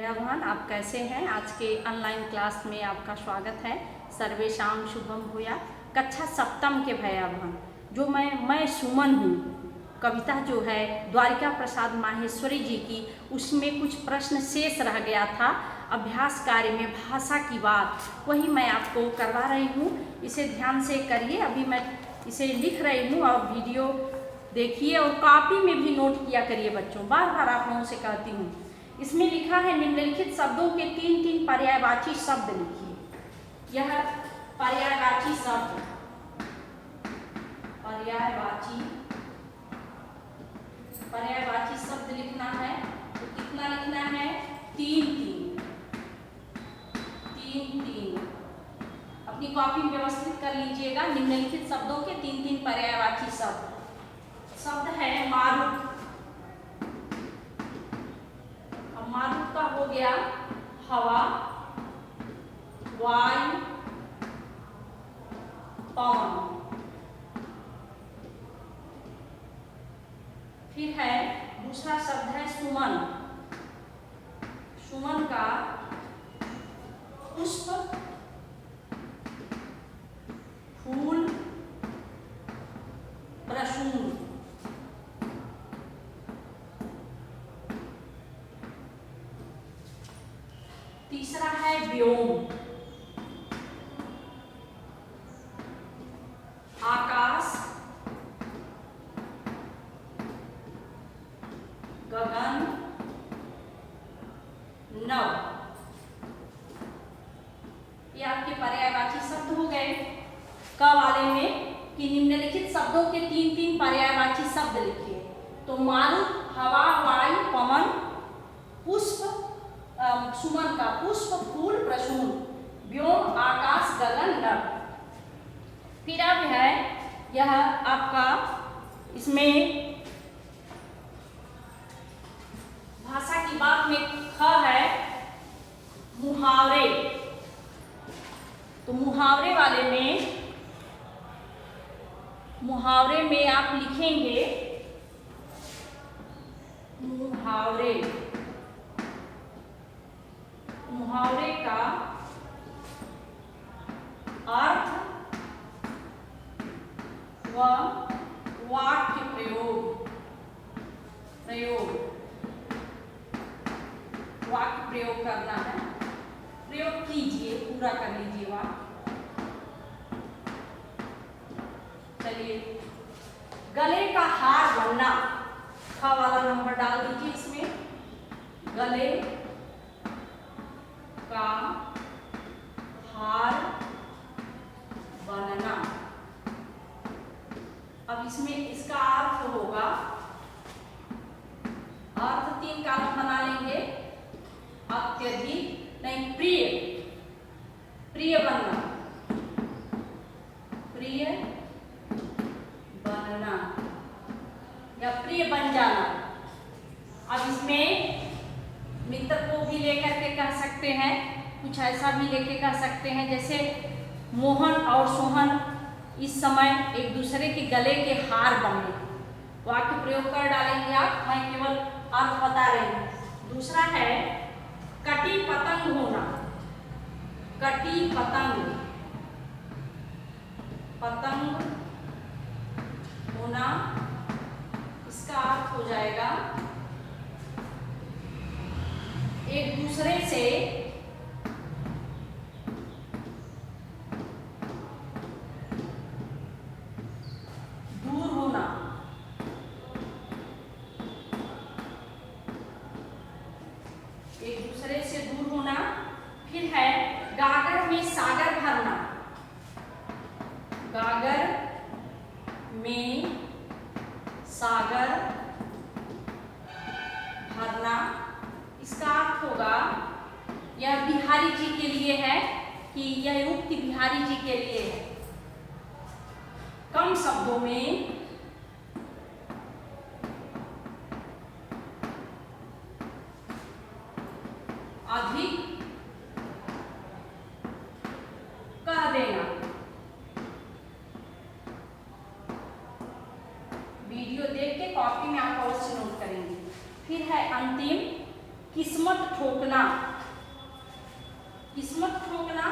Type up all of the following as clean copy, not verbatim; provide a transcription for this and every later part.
भैया बहन, आप कैसे हैं। आज के ऑनलाइन क्लास में आपका स्वागत है। सर्वेशाम शुभम भूया। कक्षा सप्तम के भैया बहन, जो मैं सुमन हूँ, कविता जो है द्वारिका प्रसाद माहेश्वरी जी की, उसमें कुछ प्रश्न शेष रह गया था अभ्यास कार्य में, भाषा की बात, वही मैं आपको करवा रही हूँ। इसे ध्यान से करिए। अभी मैं इसे लिख रही हूँ और वीडियो देखिए और कॉपी में भी नोट किया करिए बच्चों। बार बार आप लोगों से कहती हूँ। इसमें लिखा है निम्नलिखित शब्दों के तीन तीन पर्यायवाची शब्द लिखिए। यह पर्यायवाची शब्द, पर्यायवाची शब्द लिखना है। तो कितना लिखना है? तीन तीन, तीन तीन। अपनी कॉपी में व्यवस्थित कर लीजिएगा। निम्नलिखित शब्दों के तीन तीन पर्यायवाची शब्द। शब्द है मारुत। अब मारुत का हो गया हवा, वायु, पवन। फिर है दूसरा शब्द है सुमन। सुमन का पुष्प, फूल, प्रसून। तीसरा है व्योम। आकाश, गगन, नव। ये आपके पर्यायवाची शब्द हो गए। क वाले में कि निम्नलिखित शब्दों के तीन तीन पर्यायवाची शब्द लिखिए। तो मारुत, हवा, वायु, पवन, पुष्प, सुमन का पुष्प, फूल, प्रसून, व्योम, आकाश, गगन, नभ। फिर अब है यह आपका, इसमें भाषा की बात में ख है मुहावरे। तो मुहावरे वाले में, मुहावरे में आप लिखेंगे मुहावरे। मुहावरे का अर्थ व वाक्य प्रयोग, वाक्य प्रयोग करना है। प्रयोग कीजिए, पूरा कर लीजिए वाक्य। चलिए, गले का हार बनना। ख वाला नंबर डाल दीजिए इसमें। गले का हार बनना। अब इसमें इसका अर्थ होगा, अर्थ तीन कालम बना लेंगे। अत्यधिक, नहीं, प्रिय, प्रिय बनना, प्रिय बनना या प्रिय बन जाना। अब इसमें मित्र को भी लेकर के कह सकते हैं, कुछ ऐसा भी लेके कह सकते हैं जैसे मोहन और सोहन इस समय एक दूसरे के गले के हार बने। वाक्य प्रयोग कर डालेंगे आप, मैं केवल अर्थ बता रही हूँ। दूसरा है कटी पतंग होना। कटी पतंग, पतंग होना, इसका अर्थ हो जाएगा एक दूसरे से दूर होना। एक दूसरे से दूर होना। फिर है गागर में सागर भरना। गागर में सागर भरना, इसका अर्थ होगा, यह बिहारी जी के लिए है कि यह उक्ति बिहारी जी के लिए है। कम शब्दों में अधिक कह देना। वीडियो देख के कॉपी में आप अवश्य नोट करेंगे। फिर है अंतिम, किस्मत ठोकना। किस्मत ठोकना,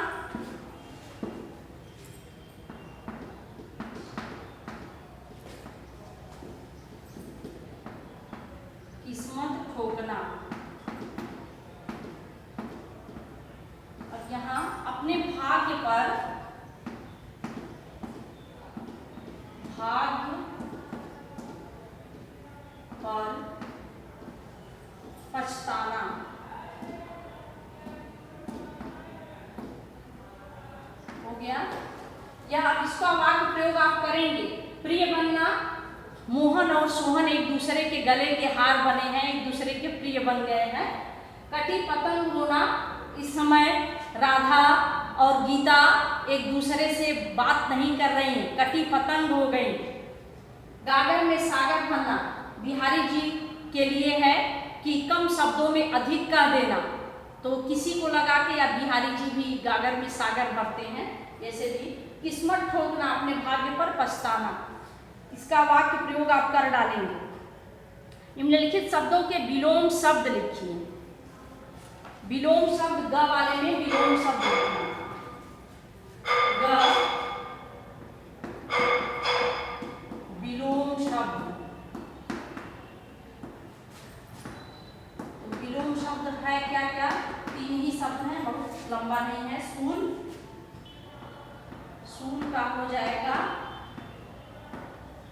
किस्मत ठोकना। अब यहाँ अपने भाग्य पर पछताना। हो गया। या अब इसका वाक्य प्रयोग आप करेंगे। प्रिय बनना, मोहन और सोहन एक दूसरे के गले के हार बने हैं, एक दूसरे के प्रिय बन गए हैं। कटी पतंग होना, इस समय राधा और गीता एक दूसरे से बात नहीं कर रही हैं, कटी पतंग हो गई। गागर में सागर बनना बिहारी जी के लिए है कि कम शब्दों में अधिक कह देना। तो किसी को लगा के या बिहारी जी भी गागर में सागर भरते हैं, जैसे भी। किस्मत ठोकना, अपने भाग्य पर पछताना। इसका वाक्य प्रयोग आप कर डालेंगे। निम्नलिखित शब्दों के विलोम शब्द लिखिए। विलोम शब्द, ग वाले में विलोम शब्द लिखिए। ग, विलोम शब्द। तो विलोम शब्द है क्या क्या? 3 ही शब्द हैं, बहुत लंबा नहीं है। सूल, सूल का हो जाएगा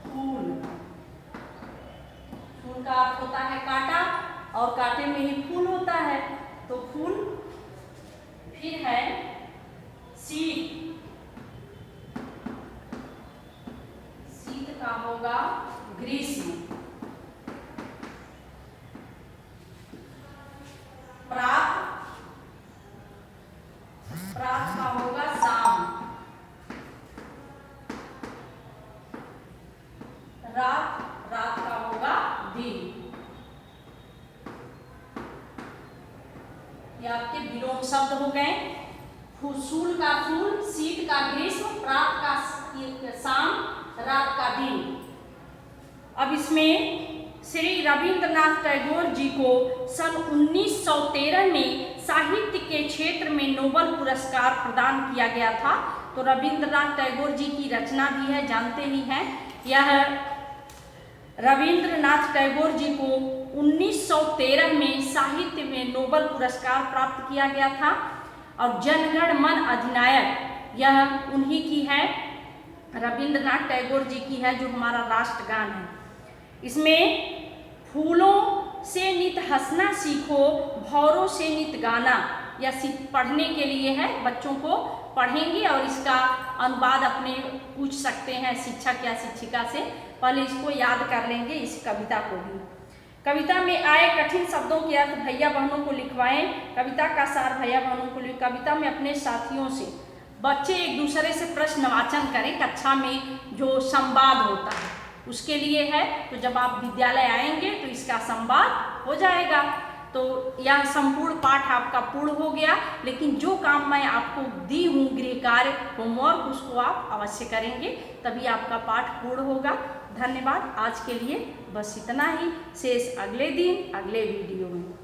फूल। फूल का अर्थ होता है कांटा, और कांटे में ही फूल होता है, तो फूल। फिर है शीत, शीत का होगा ग्रीष्म। प्रात, प्रात का होगा शाम। रात, रात का होगा दिन। ये आपके विलोम शब्द हो गए। फूल का फूल, शीत का ग्रीष्म, प्रात का शाम, रात का दिन। अब इसमें श्री रविंद्रनाथ टैगोर जी को सन 1913 में साहित्य के क्षेत्र में नोबेल पुरस्कार प्रदान किया गया था। तो रविंद्रनाथ टैगोर जी की रचना भी है, जानते ही हैं। यह रविंद्रनाथ टैगोर जी को 1913 में साहित्य में नोबेल पुरस्कार प्राप्त किया गया था। और जनगण मन अधिनायक यह उन्हीं की है, रविंद्रनाथ टैगोर जी की है, जो हमारा राष्ट्रगान है। इसमें फूलों से नित हंसना सीखो, भौरों से नित गाना, यह पढ़ने के लिए है। बच्चों को पढ़ेंगे और इसका अनुवाद अपने पूछ सकते हैं शिक्षक या शिक्षिका से। पहले इसको याद कर लेंगे, इस कविता को भी। कविता में आए कठिन शब्दों के अर्थ भैया बहनों को लिखवाएं। कविता का सार भैया बहनों को लिख। कविता में अपने साथियों से, बच्चे एक दूसरे से प्रश्न वाचन करें। कक्षा में जो संवाद होता है उसके लिए है। तो जब आप विद्यालय आएंगे तो इसका संवाद हो जाएगा। तो यह संपूर्ण पाठ आपका पूर्ण हो गया। लेकिन जो काम मैं आपको दी हूँ गृह कार्य, होमवर्क, उसको आप अवश्य करेंगे, तभी आपका पाठ पूर्ण होगा। धन्यवाद। आज के लिए बस इतना ही। शेष अगले दिन अगले वीडियो में।